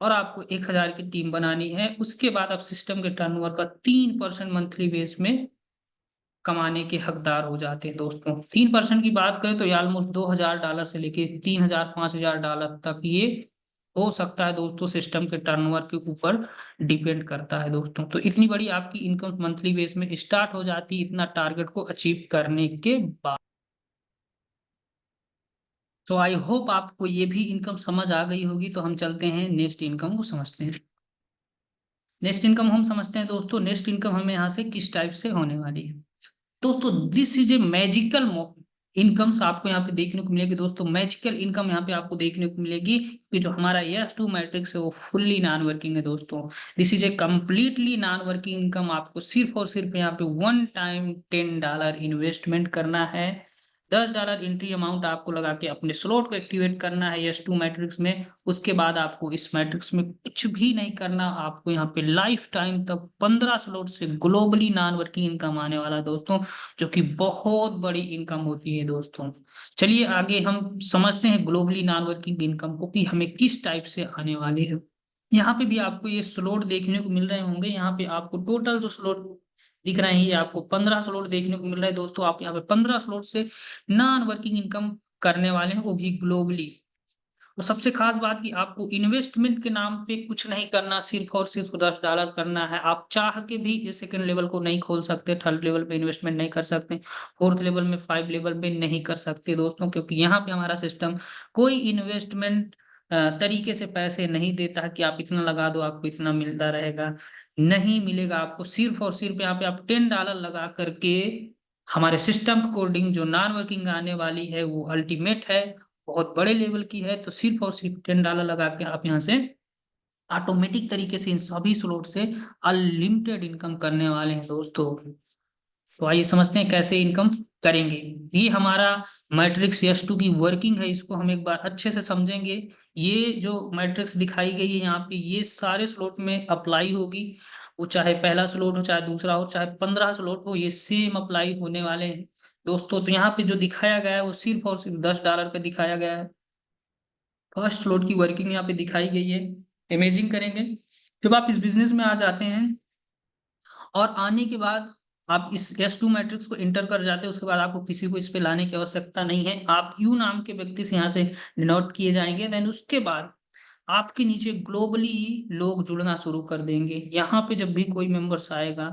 और आपको 1000 की टीम बनानी है। उसके बाद आप सिस्टम के टर्नओवर का 3% मंथली बेस में कमाने के हकदार हो जाते हैं दोस्तों। 3% की बात करें तो ये ऑलमोस्ट $2000 से लेके 3000 $5000 तक ये हो सकता है दोस्तों। सिस्टम के टर्नओवर के ऊपर डिपेंड करता है दोस्तों। तो इतनी बड़ी आपकी इनकम मंथली बेस में स्टार्ट हो जाती है इतना टारगेट को अचीव करने के बाद। तो आई होप आपको ये भी इनकम समझ आ गई होगी। तो हम चलते हैं नेक्स्ट इनकम को समझते हैं। नेक्स्ट इनकम हम समझते हैं दोस्तों। नेक्स्ट इनकम हमें यहाँ से किस टाइप से होने वाली है दोस्तों। This is a magical incomes आपको यहाँ पे देखने को मिलेगी दोस्तों। मैजिकल इनकम यहाँ पे आपको देखने को मिलेगी कि जो हमारा यस2 मैट्रिक्स है वो फुल्ली नॉन वर्किंग है दोस्तों। This is a completely non working income. आपको सिर्फ और सिर्फ यहाँ पे वन टाइम $10 इन्वेस्टमेंट करना है। $10 एंट्री अमाउंट आपको लगा के अपने स्लॉट को एक्टिवेट करना है यस2 मैट्रिक्स में। उसके बाद आपको इस मैट्रिक्स में कुछ भी नहीं करना। आपको यहाँ पे लाइफ टाइम तक 15 स्लॉट से ग्लोबली नॉन वर्किंग इनकम आने वाला है दोस्तों, जो कि बहुत बड़ी इनकम होती है दोस्तों। चलिए आगे हम समझते हैं ग्लोबली नॉन वर्किंग इनकम को कि हमें किस टाइप से आने वाली है। यहाँ पे भी आपको ये स्लॉट देखने को मिल रहे होंगे। यहाँ पे आपको टोटल जो स्लॉट दिख रहे हैं ये आपको 15 स्लॉट देखने को मिल रहा है दोस्तों। आप यहाँ पे 15 स्लॉट से नॉन वर्किंग इनकम करने वाले हैं, वो भी ग्लोबली। और सबसे खास बात कि आपको इन्वेस्टमेंट के नाम पे कुछ नहीं करना, सिर्फ और सिर्फ $10 करना है। आप चाह के भी ये सेकंड लेवल को नहीं खोल सकते, थर्ड लेवल पे इन्वेस्टमेंट नहीं कर सकते, फोर्थ लेवल में, 5 लेवल पे नहीं कर सकते दोस्तों, क्योंकि यहाँ पे हमारा सिस्टम कोई इन्वेस्टमेंट तरीके से पैसे नहीं देता है कि आप इतना लगा दो आपको इतना मिलता रहेगा। नहीं मिलेगा आपको। सिर्फ और सिर्फ यहाँ पे आप $10 लगा करके हमारे सिस्टम कोडिंग जो नॉन वर्किंग आने वाली है वो अल्टीमेट है, बहुत बड़े लेवल की है। तो सिर्फ और सिर्फ $10 लगा के आप यहाँ से ऑटोमेटिक तरीके से इन सभी स्लॉट से अनलिमिटेड इनकम करने वाले हैं दोस्तों। तो आइए समझते हैं कैसे इनकम करेंगे। ये हमारा मैट्रिक्स यस2 की वर्किंग है, इसको हम एक बार अच्छे से समझेंगे। ये जो मैट्रिक्स दिखाई गई है यहाँ पे ये सारे स्लॉट में अप्लाई होगी। वो चाहे पहला स्लॉट हो, चाहे दूसरा हो, चाहे 15 स्लॉट हो, ये सेम अप्लाई होने वाले हैं दोस्तों। तो यहाँ पे जो दिखाया गया है वो सिर्फ और सिर्फ $10 पे दिखाया गया है। फर्स्ट स्लॉट की वर्किंग यहाँ पे दिखाई गई है। इमेजिन करेंगे जब आप इस बिजनेस में आ जाते हैं और आने के बाद आप इस S2 मैट्रिक्स को इंटर कर जाते हैं, उसके बाद आपको किसी को इस पे लाने की आवश्यकता नहीं है। आप यू नाम के व्यक्ति से यहाँ से डिनोट किए जाएंगे। देन उसके बाद आपके नीचे ग्लोबली लोग जुड़ना शुरू कर देंगे। यहाँ पे जब भी कोई मेंबर्स आएगा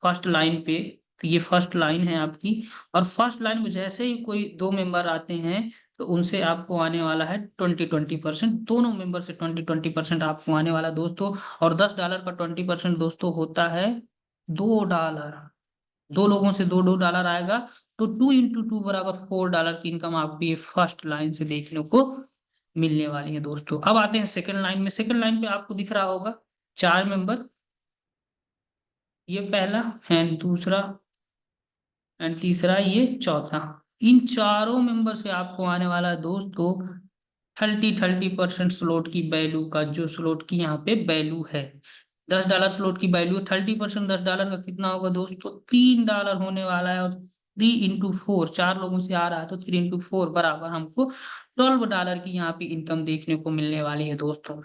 फर्स्ट लाइन पे, तो ये फर्स्ट लाइन है आपकी, और फर्स्ट लाइन में जैसे ही कोई दो मेंबर आते हैं तो उनसे आपको आने वाला है 20% दोनों मेंबर से 20% आपको आने वाला दोस्तों। और $10 का 20% दोस्तों होता है $2। दो लोगों से दो दो डॉलर आएगा, तो 2 × 2 बराबर $4 की इनकम आपको ये फर्स्ट लाइन से देखने को मिलने वाली है दोस्तों। अब आते हैं सेकंड लाइन में। सेकंड लाइन पे आपको दिख रहा होगा 4 मेंबर, ये पहला एंड दूसरा एंड तीसरा, ये चौथा। इन चारों मेंबर से आपको आने वाला है दोस्तों 30% स्लॉट की वैल्यू का, जो स्लॉट की यहाँ पे वैल्यू है। $10 स्लॉट की वैल्यू 30%, $10 का कितना होगा दोस्तों, $3 होने वाला है। और 3 × 4, 4 लोगों से आ रहा है तो 3 × 4 बराबर हमको $12 की यहाँ पे इनकम देखने को मिलने वाली है दोस्तों।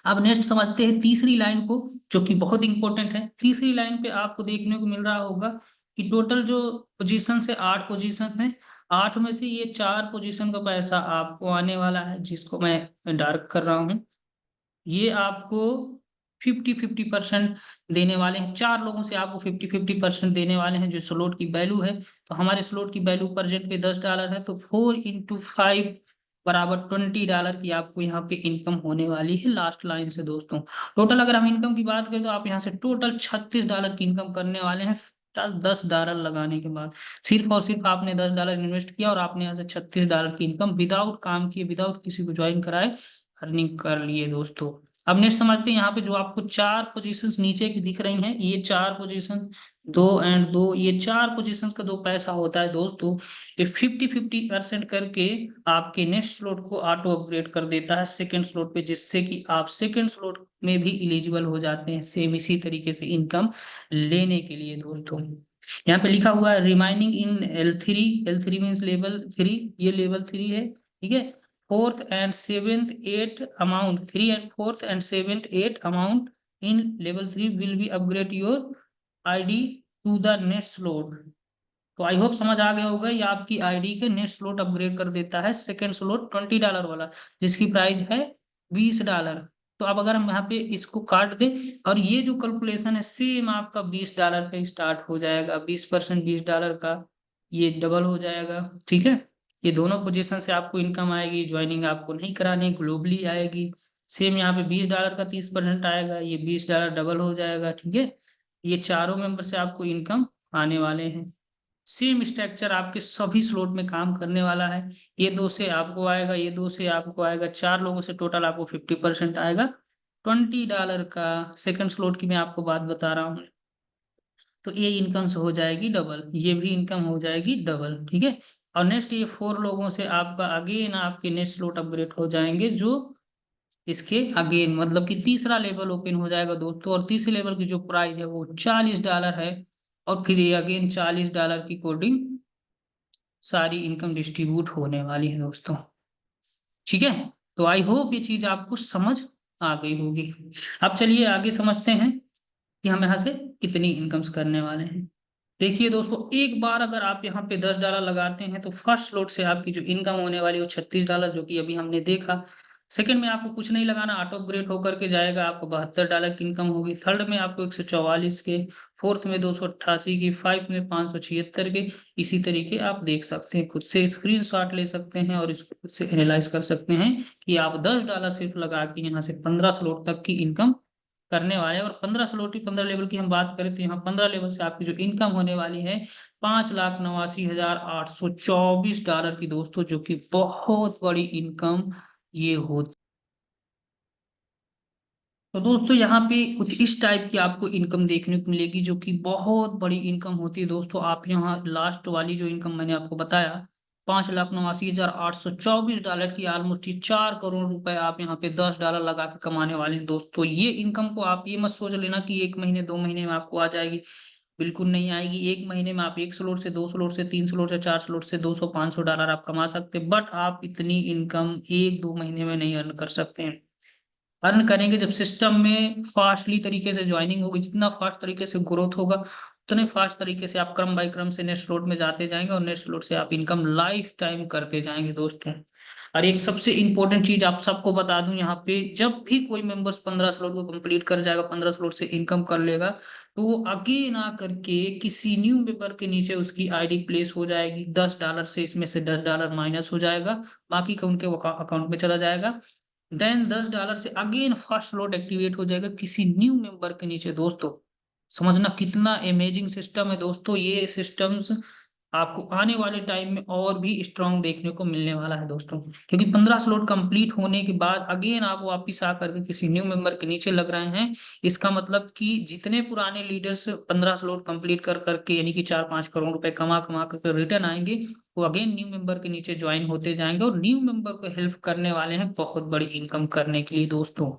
अब नेक्स्ट समझते हैं तीसरी लाइन को, जो कि बहुत इंपॉर्टेंट है। तीसरी लाइन पे आपको देखने को मिल रहा होगा कि टोटल जो पोजीशन है 8 पोजीशन है। 8 में से ये 4 पोजीशन का पैसा आपको आने वाला है, जिसको मैं डार्क कर रहा हूँ। ये आपको 50-50% देने वाले हैं। 4 लोगों से आपको 50-50% देने वाले हैं, जो स्लॉट की वैल्यू है। तो हमारे स्लॉट की वैल्यू प्रेजेंट पे $10 है, तो 4 × 5 बराबर $20 की आपको यहाँ पे इनकम होने वाली है लास्ट लाइन से दोस्तों। टोटल अगर हम इनकम की बात करें तो आप यहाँ से टोटल $36 की इनकम करने वाले हैं $10 लगाने के बाद। सिर्फ और सिर्फ आपने $10 इन्वेस्ट किया और आपने यहाँ से $36 की इनकम विदाउट काम किए, विदाउट किसी को ज्वाइन कराए अर्निंग कर लिए दोस्तों। अब नेक्स्ट समझते हैं यहाँ पे जो आपको 4 पोजीशंस नीचे की दिख रही हैं, ये 4 पोजीशन, 2 एंड 2, ये 4 पोजीशंस का जो पैसा होता है दोस्तों, ये 50-50% करके आपके नेक्स्ट स्लॉट को ऑटो अपग्रेड कर देता है सेकंड स्लॉट पे, जिससे कि आप सेकंड स्लॉट में भी एलिजिबल हो जाते हैं सेम इसी तरीके से इनकम लेने के लिए दोस्तों। यहाँ पे लिखा हुआ है रिमाइनिंग इन L3, L3 मीन्स लेवल 3, ये लेवल 3 है, ठीक है। Fourth and seventh eight amount, 3 and 4th and 7th 8 amount in level 3 will be upgrade your ID to the next slot. तो आई होप समझ आ गया होगा, ये आपकी आईडी के नेक्स्ट स्लॉट अपग्रेड कर देता है, सेकंड स्लॉट $20 वाला, जिसकी प्राइस है $20। तो अब अगर हम यहाँ पे इसको काट दें और ये जो कैलकुलेशन है सेम आपका $20 पे स्टार्ट हो जाएगा, 20% $20 का, ये डबल हो जाएगा, ठीक है। ये दोनों पोजीशन से आपको इनकम आएगी, ज्वाइनिंग आपको नहीं करानी, ग्लोबली आएगी। सेम यहाँ पे $20 का 30% आएगा, ये $20 डबल हो जाएगा, ठीक है। ये चारों मेंबर से आपको इनकम आने वाले हैं। सेम स्ट्रक्चर आपके सभी स्लॉट में काम करने वाला है। ये 2 से आपको आएगा, ये 2 से आपको आएगा, 4 लोगों से टोटल आपको 50% आएगा $20 का। सेकंड स्लॉट की मैं आपको बात बता रहा हूँ। तो ये इनकम हो जाएगी डबल, ये भी इनकम हो जाएगी डबल, ठीक है। और नेक्स्ट ये 4 लोगों से आपका अगेन आपके नेक्स्ट स्लॉट अपग्रेड हो जाएंगे, जो इसके अगेन मतलब कि तीसरा लेवल ओपन हो जाएगा दोस्तों। और तीसरे लेवल की जो प्राइस है वो $40 है। और फिर ये अगेन $40 की कोडिंग सारी इनकम डिस्ट्रीब्यूट होने वाली है दोस्तों, ठीक है। तो आई होप ये चीज आपको समझ आ गई होगी। अब चलिए आगे समझते हैं कि हम यहाँ से कितनी इनकम्स करने वाले हैं। देखिए दोस्तों, एक बार अगर आप यहाँ पे $10 लगाते हैं तो फर्स्ट स्लॉट से आपकी जो इनकम होने वाली है वो $36, जो कि अभी हमने देखा। सेकंड में आपको कुछ नहीं लगाना, ऑटो अपग्रेड होकर के जाएगा, आपको $72 की इनकम होगी। थर्ड में आपको 144 के, फोर्थ में 288 की, 5 में 576 के। इसी तरीके आप देख सकते हैं, खुद से स्क्रीनशॉट ले सकते हैं और इसको खुद से एनालाइज कर सकते हैं कि आप $10 सिर्फ लगा के यहाँ से 15 स्लॉट तक की इनकम करने वाले हैं। और 15 स्लॉटी 15 लेवल की हम बात करें तो यहाँ 15 लेवल से आपकी जो इनकम होने वाली है $5,89,824 की दोस्तों, जो कि बहुत बड़ी इनकम ये होती। तो दोस्तों यहाँ पे कुछ इस टाइप की आपको इनकम देखने को मिलेगी, जो कि बहुत बड़ी इनकम होती है दोस्तों। आप यहाँ लास्ट वाली जो इनकम मैंने आपको बताया $5,89,824 की, ऑलमोस्ट ये 4 करोड़ रुपए आप यहाँ पे $10 लगा के कमाने वाले हैं दोस्तों। ये इनकम को आप ये मत सोच लेना कि 1 महीने 2 महीने में आपको आ जाएगी, बिल्कुल नहीं आएगी। 1 महीने में आप 1 स्लॉट से 2 स्लॉट से 3 स्लॉट से 4 स्लॉट से $200-500 आप कमा सकते हैं, बट आप इतनी इनकम 1-2 महीने में नहीं अर्न कर सकते हैं। अर्न करेंगे जब सिस्टम में फास्टली तरीके से ज्वाइनिंग होगी, जितना फास्ट तरीके से ग्रोथ होगा उतने फास्ट तरीके से आप क्रम बाय क्रम से नेक्स्ट स्लॉट में जाते जाएंगे और नेक्स्ट स्लॉट से आप इनकम लाइफ टाइम करते जाएंगे दोस्तों। और एक सबसे इंपॉर्टेंट चीज आप सबको बता दूं, यहाँ पे जब भी कोई मेंबर्स 15 स्लॉट को कंप्लीट कर जाएगा, 15 स्लॉट से इनकम कर लेगा, तो वो आगे ना करके किसी न्यू मेंबर के नीचे उसकी आईडी प्लेस हो जाएगी। $10 से इसमें से $10 माइनस हो जाएगा, बाकी का उनके अकाउंट में चला जाएगा। देन $10 से अगेन फर्स्ट स्लॉट एक्टिवेट हो जाएगा किसी न्यू मेंबर के नीचे दोस्तों। समझना कितना अमेजिंग सिस्टम है दोस्तों। ये सिस्टम्स आपको आने वाले टाइम में और भी स्ट्रांग देखने को मिलने वाला है दोस्तों, क्योंकि 15 स्लॉट कंप्लीट होने के बाद अगेन आप वापिस आकर के किसी न्यू मेंबर के नीचे लग रहे हैं। इसका मतलब कि जितने पुराने लीडर्स 15 स्लॉट कंप्लीट कर करके यानी कि 4-5 करोड़ रुपए कमा कमा कर रिटर्न आएंगे, वो अगेन न्यू मेंबर के नीचे ज्वाइन होते जाएंगे और न्यू मेंबर को हेल्प करने वाले हैं बहुत बड़ी इनकम करने के लिए दोस्तों।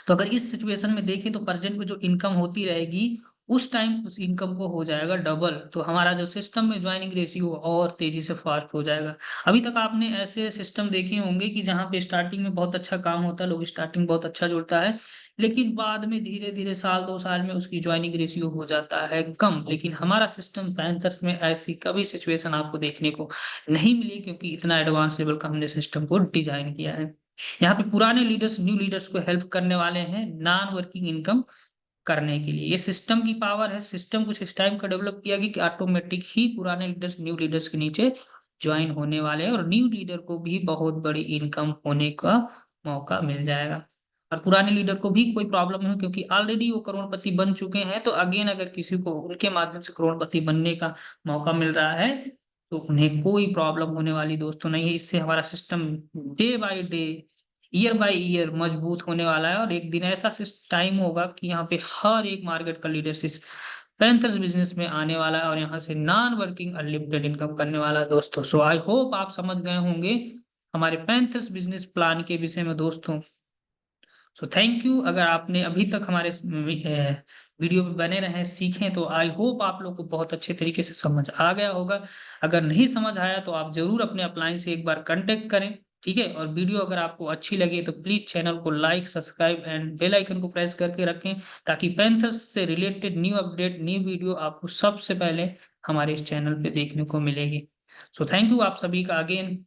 तो अगर इस सिचुएशन में देखें तो प्रेजेंट में जो इनकम होती रहेगी उस टाइम उस इनकम को हो जाएगा डबल, तो हमारा जो सिस्टम में ज्वाइनिंग रेशियो और तेजी से फास्ट हो जाएगा। अभी तक आपने ऐसे सिस्टम देखे होंगे कि जहाँ पे स्टार्टिंग में बहुत अच्छा काम होता है, लोग स्टार्टिंग बहुत अच्छा जुड़ता है, लेकिन बाद में धीरे धीरे साल 2 साल में उसकी ज्वाइनिंग रेशियो हो जाता है कम। लेकिन हमारा सिस्टम पैंथर्स में ऐसी कभी सिचुएशन आपको देखने को नहीं मिली, क्योंकि इतना एडवांस लेवल का हमने सिस्टम को डिजाइन किया है। यहाँ पे पुराने लीडर्स न्यू लीडर्स को हेल्प करने वाले हैं नॉन वर्किंग इनकम करने के लिए। ये सिस्टम की पावर है, सिस्टम कुछ इस टाइम का डेवलप किया गया कि ऑटोमेटिक ही पुराने लीडर्स न्यू लीडर्स के नीचे ज्वाइन होने वाले हैं और न्यू लीडर को भी बहुत बड़ी इनकम होने का मौका मिल जाएगा। और पुराने लीडर को भी कोई प्रॉब्लम नहीं, क्योंकि ऑलरेडी वो करोड़पति बन चुके हैं। तो अगेन अगर किसी को उनके माध्यम से करोड़पति बनने का मौका मिल रहा है तो उन्हें कोई प्रॉब्लम होने वाली दोस्तों नहीं है। इससे हमारा system day by day, year by year मजबूत होने वाला है और एक दिन ऐसा टाइम होगा कि यहाँ पे हर एक मार्केट का लीडरशिप पैंथर्स बिजनेस में आने वाला है और यहाँ से नॉन वर्किंग अनलिमिटेड इनकम करने वाला है दोस्तों। सो आई होप आप समझ गए होंगे हमारे पैंथर्स बिजनेस प्लान के विषय में दोस्तों। So thank you. अगर आपने अभी तक हमारे वीडियो पे बने रहे सीखें, तो आई होप आप लोग को बहुत अच्छे तरीके से समझ आ गया होगा। अगर नहीं समझ आया तो आप जरूर अपने अपलाइन से एक बार कांटेक्ट करें, ठीक है। और वीडियो अगर आपको अच्छी लगे तो प्लीज चैनल को like, subscribe and bell icon को प्रेस करके रखें, ताकि पैंथर्स से related new update, new video आपको सबसे पहले हमारे इस चैनल पे देखने को मिलेगी। सो थैंक यू आप सभी का अगेन।